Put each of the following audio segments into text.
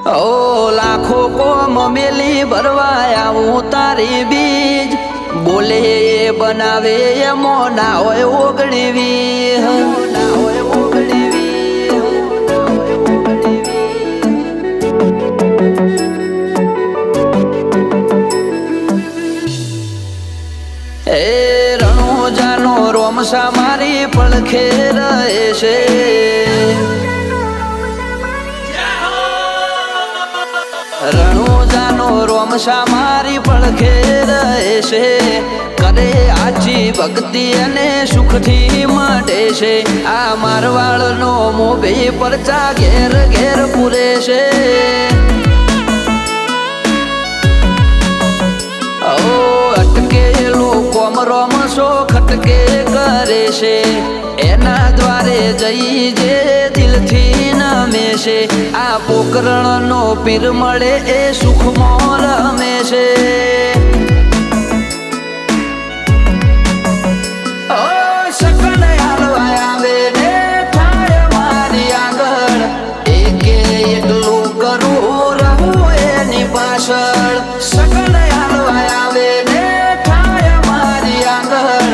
ઓ લાખો કોમ મેલી ભરવા આવું તારી બીજ બોલે એ બનાવે એમો ના હોય ઓગણીવી ના હોય ઓગણીવી એ રણોજાનો રોમસા મારી પડખે રહે છે રણોજાનો રોમસા મારી પડખે રહે છે કરે આછી ભક્તિ અને સુખથી મળે છે આ મારવાડનો મોભી પરચા ઘેર ઘેર પૂરે છે અટકેલો કોમ રોમસો ખટકે કરે છે એના દ્વારે જઈ જે દિલથી નમે છે આ પોકરણનો પીર મળે એ સુખમાં રમે છે સકન હાલવા આવે ને થાય મારી આગળ એકે એટલું કરું રહું એની પાછળ સકન હાલવા આવે ને થાય મારી આગળ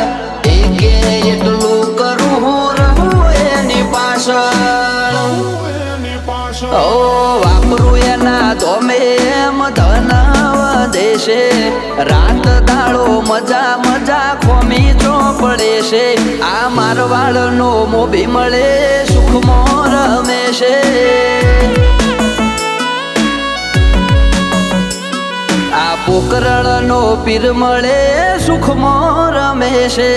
એકે એટલું કરું રહું એની પાછળ ઓ વાપરું એના ધોમે એમ ધન વધે છે રાત દાડો મજા મજા ખોમી ચોપડે છે આ મારવાડનો મોભી મળે સુખમાં રમે છે આ પોકરણનો પીર મળે સુખમાં રમે છે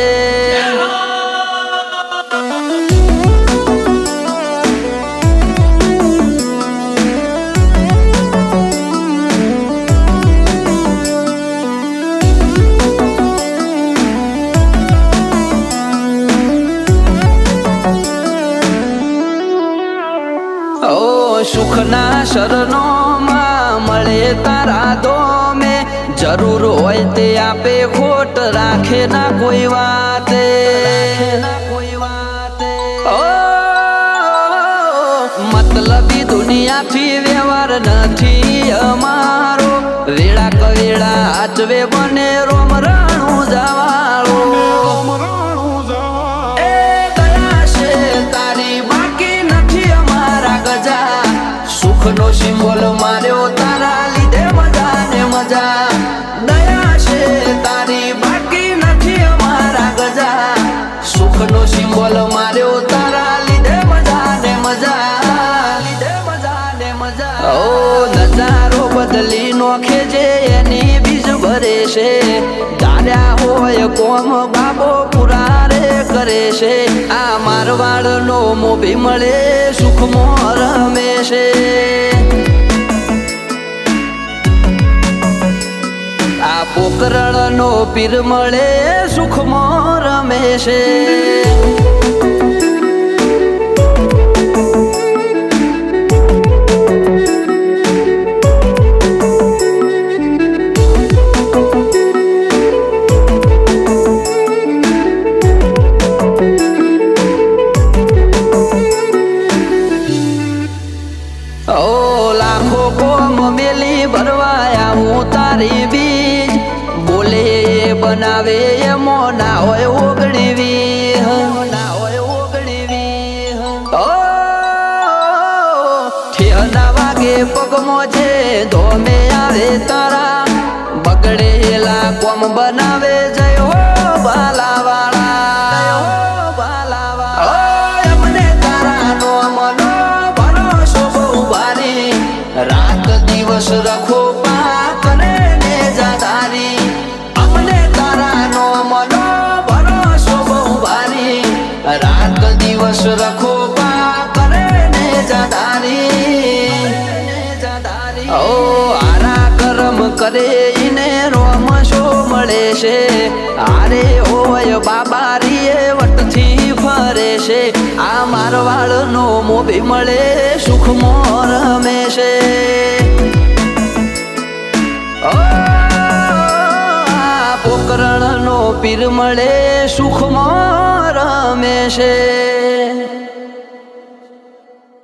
સુખના શરણોમાં મળે તારા દોમે જરૂર હોય તે આપે ખોટ રાખે ના કોઈ વાતે મતલબી દુનિયાથી વ્યવહાર નથી અમારો વેળા કવેળા આચવે બને રોમ રાણું જવાળો નો સિમ્બોલ માર્યો તારા લીધે મજા ને મજા દયા છે તારી બાકી નથી અમારા ગજા સુખનો સિમ્બોલ માર્યો તારા લીધે મજા ને મજા લીધે મજા ને મજા ઓ નજારો બદલી નોખે જે એની બીજ ભરે છે ધાર્યા હોય કોમ બાબો પુરારે કરે છે આ મારવાડનો મોભી મળે સુખમાં રમે છે આ પોકરણનો પીર મળે સુખમાં રમે છે તારી બીજ બોલે એ બનાવે એમો ના હોય ઓગણીવી ના હોય ઓગણીવી ઠેના વાગે પગમો છે ધોમે આવે તારા બગડેલા કોમ બનાવે જય હો બાલાવાળા એમને તારા નો મનો ભરોસો બહુ ભારી રાત દિવસ રખો રાત દિવસ રખો કરે ને જાદારી ઓ આરા કરમ કરે ઈને રોમશો મળે છે આરે હોય બાબારી એ વટથી ફરે છે આ મારવાડનો મોભી મળે સુખમાં રમે છે પોકરણનો પીર મળે સુખમાં રમે છે